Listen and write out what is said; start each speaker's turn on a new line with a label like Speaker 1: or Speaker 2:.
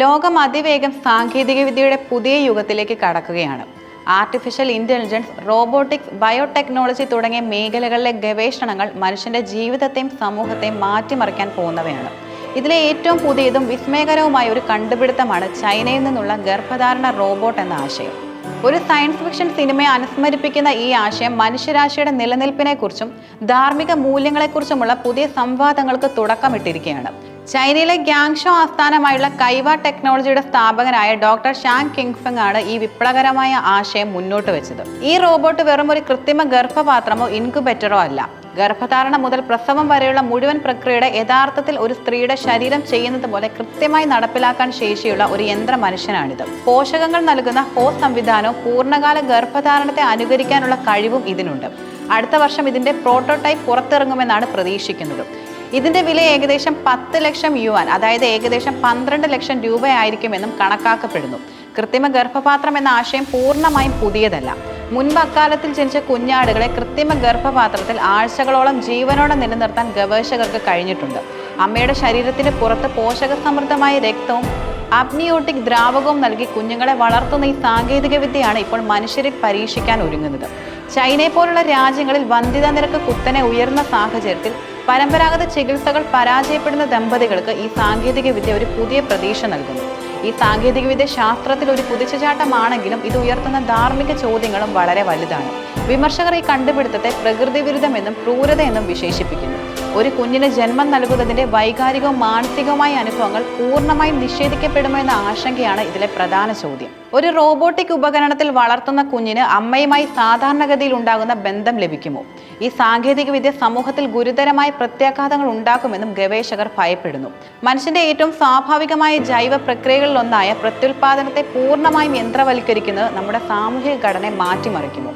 Speaker 1: ലോകം അതിവേഗം സാങ്കേതികവിദ്യയുടെ പുതിയ യുഗത്തിലേക്ക് കടക്കുകയാണ്. ആർട്ടിഫിഷ്യൽ ഇന്റലിജൻസ്, റോബോട്ടിക്സ്, ബയോടെക്നോളജി തുടങ്ങിയ മേഖലകളിലെ ഗവേഷണങ്ങൾ മനുഷ്യന്റെ ജീവിതത്തെയും സമൂഹത്തെയും മാറ്റിമറിക്കാൻ പോകുന്നവയാണ്. ഇതിലെ ഏറ്റവും പുതിയതും വിസ്മയകരവുമായ ഒരു കണ്ടുപിടുത്തമാണ് ചൈനയിൽ നിന്നുള്ള ഗർഭധാരണ റോബോട്ട് എന്ന ആശയം. ഒരു സയൻസ് ഫിക്ഷൻ സിനിമയെ അനുസ്മരിപ്പിക്കുന്ന ഈ ആശയം മനുഷ്യരാശിയുടെ നിലനിൽപ്പിനെക്കുറിച്ചും ധാർമ്മിക മൂല്യങ്ങളെക്കുറിച്ചുമുള്ള പുതിയ സംവാദങ്ങൾക്ക് തുടക്കമിട്ടിരിക്കുകയാണ്. ചൈനയിലെ ഗ്യാങ്ഷോ ആസ്ഥാനമായുള്ള കൈവ ടെക്നോളജിയുടെ സ്ഥാപകനായ ഡോക്ടർ ഷാങ് കിങ്ഫെങ് ആണ് ഈ വിപ്ലവകരമായ ആശയം മുന്നോട്ട് വെച്ചത്. ഈ റോബോട്ട് വെറും ഒരു കൃത്രിമ ഗർഭപാത്രമോ ഇൻക്യുബേറ്ററോ അല്ല. ഗർഭധാരണ മുതൽ പ്രസവം വരെയുള്ള മുഴുവൻ പ്രക്രിയയുടെ യഥാർത്ഥത്തിൽ ഒരു സ്ത്രീയുടെ ശരീരം ചെയ്യുന്നത് പോലെ കൃത്യമായി നടപ്പിലാക്കാൻ ശേഷിയുള്ള ഒരു യന്ത്ര മനുഷ്യനാണിത്. പോഷകങ്ങൾ നൽകുന്ന ഹോസ് സംവിധാനവും പൂർണ്ണകാല ഗർഭധാരണത്തെ അനുകരിക്കാനുള്ള കഴിവും ഇതിനുണ്ട്. അടുത്ത വർഷം ഇതിന്റെ പ്രോട്ടോടൈപ്പ് പുറത്തിറങ്ങുമെന്നാണ് പ്രതീക്ഷിക്കുന്നത്. ഇതിന്റെ വില ഏകദേശം 10 ലക്ഷം യുവാൻ, അതായത് ഏകദേശം 12 ലക്ഷം രൂപയായിരിക്കുമെന്നും കണക്കാക്കപ്പെടുന്നു. കൃത്രിമ ഗർഭപാത്രം എന്ന ആശയം പൂർണ്ണമായും പുതിയതല്ല. മുൻപ് അക്കാലത്തിൽ ജനിച്ച കുഞ്ഞാടുകളെ കൃത്രിമ ഗർഭപാത്രത്തിൽ ആഴ്ചകളോളം ജീവനോടെ നിലനിർത്താൻ ഗവേഷകർക്ക് കഴിഞ്ഞിട്ടുണ്ട്. അമ്മയുടെ ശരീരത്തിന് പുറത്ത് പോഷകസമൃദ്ധമായ രക്തവും അബ്നിയോട്ടിക് ദ്രാവകവും നൽകി കുഞ്ഞുങ്ങളെ വളർത്തുന്ന ഈ സാങ്കേതിക വിദ്യയാണ് ഇപ്പോൾ മനുഷ്യരിൽ പരീക്ഷിക്കാൻ ഒരുങ്ങുന്നത്. ചൈനയെ പോലുള്ള രാജ്യങ്ങളിൽ വന്ധ്യതാ നിരക്ക് കുത്തനെ ഉയർന്ന സാഹചര്യത്തിൽ പരമ്പരാഗത ചികിത്സകൾ പരാജയപ്പെടുന്ന ദമ്പതികൾക്ക് ഈ സാങ്കേതിക വിദ്യ ഒരു പുതിയ പ്രതീക്ഷ നൽകുന്നു. ഈ സാങ്കേതികവിദ്യ ശാസ്ത്രത്തിൽ ഒരു കുതിച്ചുചാട്ടമാണെങ്കിലും ഇത് ഉയർത്തുന്ന ധാർമ്മിക ചോദ്യങ്ങളും വളരെ വലുതാണ്. വിമർശകർ ഈ കണ്ടുപിടുത്തത്തെ പ്രകൃതി വിരുദ്ധമെന്നും ക്രൂരതയെന്നും വിശേഷിപ്പിക്കുന്നു. ഒരു കുഞ്ഞിന് ജന്മം നൽകുന്നതിന്റെ വൈകാരികവും മാനസികവുമായ അനുഭവങ്ങൾ പൂർണ്ണമായും നിഷേധിക്കപ്പെടുമോ എന്ന ആശങ്കയാണ് ഇതിലെ പ്രധാന ചോദ്യം. ഒരു റോബോട്ടിക് ഉപകരണത്തിൽ വളർത്തുന്ന കുഞ്ഞിന് അമ്മയുമായി സാധാരണഗതിയിൽ ഉണ്ടാകുന്ന ബന്ധം ലഭിക്കുമോ? ഈ സാങ്കേതിക വിദ്യ സമൂഹത്തിൽ ഗുരുതരമായ പ്രത്യാഘാതങ്ങൾ ഉണ്ടാക്കുമെന്നും ഗവേഷകർ ഭയപ്പെടുന്നു. മനുഷ്യന്റെ ഏറ്റവും സ്വാഭാവികമായ ജൈവ പ്രക്രിയകളിലൊന്നായ പ്രത്യുൽപാദനത്തെ പൂർണ്ണമായും യന്ത്രവൽക്കരിക്കുന്നത് നമ്മുടെ സാമൂഹിക ഘടനയെ മാറ്റിമറിക്കുമോ?